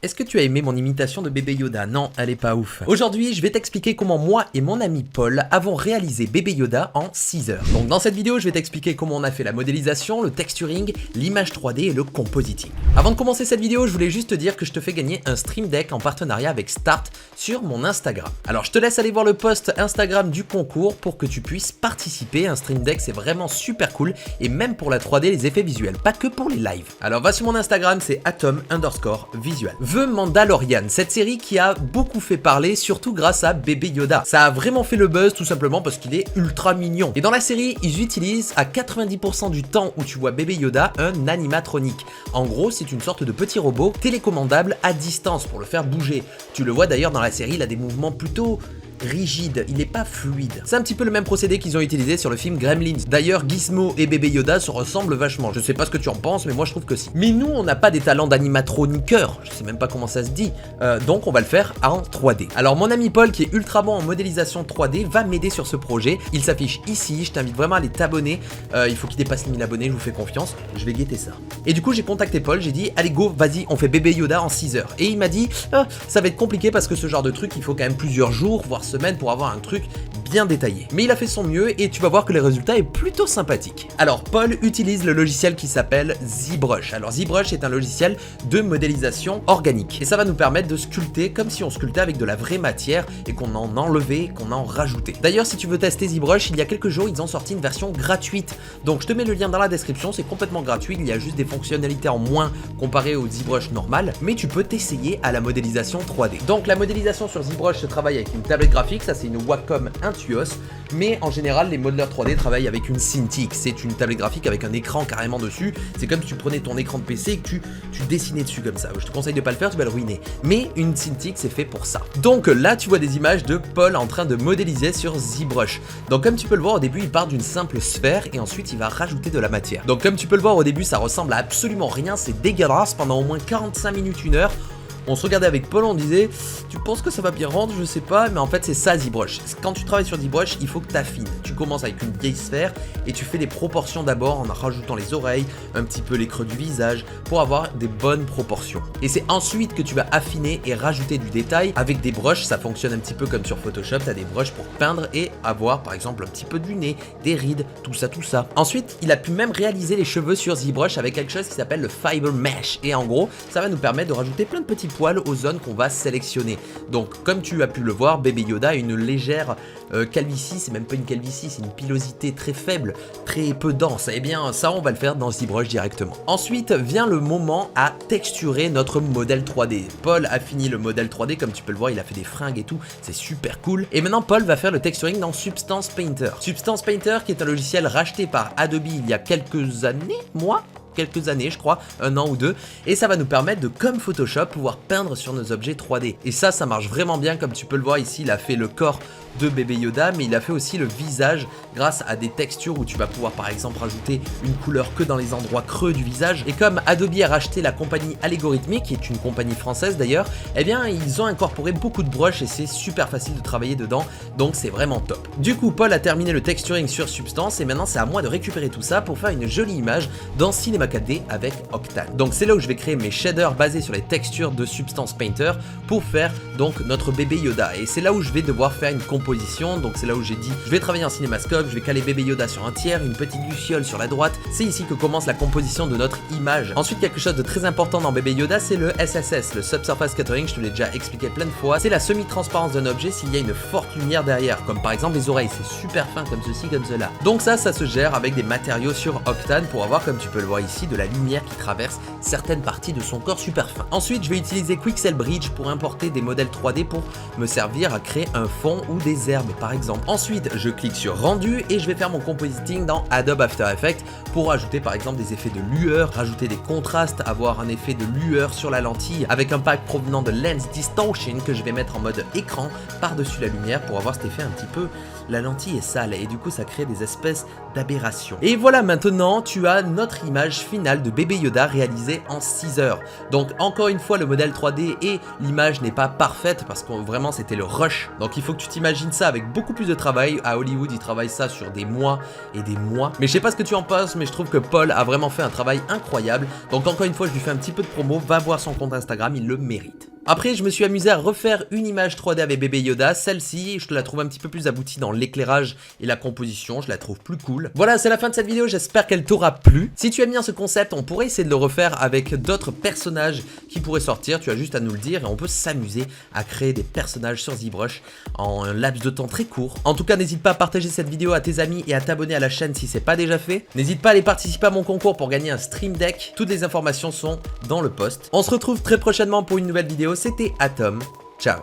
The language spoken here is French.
Est-ce que tu as aimé mon imitation de bébé Yoda? Non, elle est pas ouf. Aujourd'hui, je vais t'expliquer comment moi et mon ami Paul avons réalisé bébé Yoda en 6 heures. Donc dans cette vidéo, je vais t'expliquer comment on a fait la modélisation, le texturing, l'image 3D et le compositing. Avant de commencer cette vidéo, je voulais juste te dire que je te fais gagner un Stream Deck en partenariat avec Start sur mon Instagram. Alors je te laisse aller voir le post Instagram du concours pour que tu puisses participer. Un Stream Deck, c'est vraiment super cool et même pour la 3D, les effets visuels, pas que pour les lives. Alors va sur mon Instagram, c'est atom_visual. The Mandalorian, cette série qui a beaucoup fait parler, surtout grâce à bébé Yoda. Ça a vraiment fait le buzz tout simplement parce qu'il est ultra mignon. Et dans la série, ils utilisent à 90% du temps où tu vois bébé Yoda un animatronique. En gros, c'est une sorte de petit robot télécommandable à distance pour le faire bouger. Tu le vois d'ailleurs dans la série, il a des mouvements plutôt rigide, il est pas fluide. C'est un petit peu le même procédé qu'ils ont utilisé sur le film Gremlins. D'ailleurs, Gizmo et bébé Yoda se ressemblent vachement. Je sais pas ce que tu en penses, mais moi je trouve que si. Mais nous, on n'a pas des talents d'animatroniqueur, je sais même pas comment ça se dit, donc on va le faire en 3D. Alors mon ami Paul, qui est ultra bon en modélisation 3D, va m'aider sur ce projet. Il s'affiche ici, je t'invite vraiment à aller t'abonner. Il faut qu'il dépasse les 1000 abonnés, je vous fais confiance, je vais guetter ça. Et du coup, j'ai contacté Paul, j'ai dit, allez go, vas-y, on fait bébé Yoda en 6 heures. Et il m'a dit, ça va être compliqué parce que ce genre de truc, il faut quand même plusieurs jours, voire semaine pour avoir un truc bien détaillé. Mais il a fait son mieux et tu vas voir que le résultat est plutôt sympathique. Alors Paul utilise le logiciel qui s'appelle ZBrush. Alors ZBrush est un logiciel de modélisation organique et ça va nous permettre de sculpter comme si on sculptait avec de la vraie matière et qu'on en enlevait, qu'on en rajoutait. D'ailleurs, si tu veux tester ZBrush, il y a quelques jours ils ont sorti une version gratuite. Donc je te mets le lien dans la description, c'est complètement gratuit, il y a juste des fonctionnalités en moins comparé au ZBrush normal, mais tu peux t'essayer à la modélisation 3D. Donc la modélisation sur ZBrush se travaille avec une tablette graphique, ça c'est une Wacom Intuos, mais en général les modeleurs 3D travaillent avec une Cintiq, c'est une tablette graphique avec un écran carrément dessus, c'est comme si tu prenais ton écran de PC et que tu dessinais dessus comme ça. Je te conseille de pas le faire, tu vas le ruiner, mais une Cintiq c'est fait pour ça. Donc là tu vois des images de Paul en train de modéliser sur ZBrush. Donc comme tu peux le voir au début, il part d'une simple sphère et ensuite il va rajouter de la matière. Donc comme tu peux le voir au début, ça ressemble à absolument rien, c'est dégueulasse. Pendant au moins 45 minutes, 1 heure, on se regardait avec Paul, on disait tu penses que ça va bien rendre, je sais pas, mais en fait c'est ça ZBrush. Quand tu travailles sur ZBrush, il faut que tu affines. Tu commences avec une vieille sphère et tu fais les proportions d'abord en rajoutant les oreilles, un petit peu les creux du visage pour avoir des bonnes proportions. Et c'est ensuite que tu vas affiner et rajouter du détail avec des brushes. Ça fonctionne un petit peu comme sur Photoshop, tu as des brushes pour peindre et avoir par exemple un petit peu du nez, des rides, tout ça. Ensuite, il a pu même réaliser les cheveux sur ZBrush avec quelque chose qui s'appelle le Fiber Mesh et en gros, ça va nous permettre de rajouter plein de petits poils aux zones qu'on va sélectionner. Donc comme tu as pu le voir, bébé Yoda a une légère calvitie, c'est même pas une calvitie, c'est une pilosité très faible, très peu dense. Et bien ça on va le faire dans ZBrush directement. Ensuite vient le moment à texturer notre modèle 3D. Paul a fini le modèle 3D, comme tu peux le voir, il a fait des fringues et tout, c'est super cool. Et maintenant Paul va faire le texturing dans Substance Painter. Substance Painter qui est un logiciel racheté par Adobe il y a quelques années, quelques années je crois, 1 an ou 2, et ça va nous permettre de, comme Photoshop, pouvoir peindre sur nos objets 3D. Et ça marche vraiment bien, comme tu peux le voir ici, il a fait le corps de bébé Yoda, mais il a fait aussi le visage grâce à des textures où tu vas pouvoir par exemple rajouter une couleur que dans les endroits creux du visage. Et comme Adobe a racheté la compagnie Allegorithmic, qui est une compagnie française d'ailleurs, eh bien ils ont incorporé beaucoup de brushes et c'est super facile de travailler dedans, donc c'est vraiment top. Du coup Paul a terminé le texturing sur Substance et maintenant c'est à moi de récupérer tout ça pour faire une jolie image dans Cinema 4D avec Octane. Donc c'est là où je vais créer mes shaders basés sur les textures de Substance Painter pour faire donc notre bébé Yoda. Et c'est là où je vais devoir faire une composition. Donc c'est là où j'ai dit je vais travailler en cinémascope, je vais caler bébé Yoda sur un tiers, une petite luciole sur la droite. C'est ici que commence la composition de notre image. Ensuite, quelque chose de très important dans bébé Yoda, c'est le SSS, le Subsurface Scattering. Je te l'ai déjà expliqué plein de fois. C'est la semi-transparence d'un objet s'il y a une forte lumière derrière, comme par exemple les oreilles. C'est super fin comme ceci, comme cela. Donc ça se gère avec des matériaux sur Octane pour avoir, comme tu peux le voir ici, de la lumière qui traverse certaines parties de son corps super fin. Ensuite, je vais utiliser Quixel Bridge pour importer des modèles 3D pour me servir à créer un fond ou des herbes par exemple. Ensuite, je clique sur rendu et je vais faire mon compositing dans Adobe After Effects pour ajouter par exemple des effets de lueur, rajouter des contrastes, avoir un effet de lueur sur la lentille avec un pack provenant de Lens Distortion que je vais mettre en mode écran par-dessus la lumière pour avoir cet effet un petit peu, la lentille est sale et du coup ça crée des espèces d'aberrations. Et voilà, maintenant tu as notre image finale de bébé Yoda réalisé en 6 heures. Donc encore une fois, le modèle 3D et l'image n'est pas parfaite parce que vraiment c'était le rush. Donc il faut que tu t'imagines ça avec beaucoup plus de travail. À Hollywood, ils travaillent ça sur des mois et des mois. Mais je sais pas ce que tu en penses, mais je trouve que Paul a vraiment fait un travail incroyable. Donc encore une fois, je lui fais un petit peu de promo, va voir son compte Instagram, il le mérite. Après, je me suis amusé à refaire une image 3D avec bébé Yoda. Celle-ci, je te la trouve un petit peu plus aboutie dans l'éclairage et la composition. Je la trouve plus cool. Voilà, c'est la fin de cette vidéo. J'espère qu'elle t'aura plu. Si tu aimes bien ce concept, on pourrait essayer de le refaire avec d'autres personnages qui pourraient sortir. Tu as juste à nous le dire et on peut s'amuser à créer des personnages sur ZBrush en un laps de temps très court. En tout cas, n'hésite pas à partager cette vidéo à tes amis et à t'abonner à la chaîne si c'est pas déjà fait. N'hésite pas à aller participer à mon concours pour gagner un Stream Deck. Toutes les informations sont dans le post. On se retrouve très prochainement pour une nouvelle vidéo. C'était Atom. Ciao.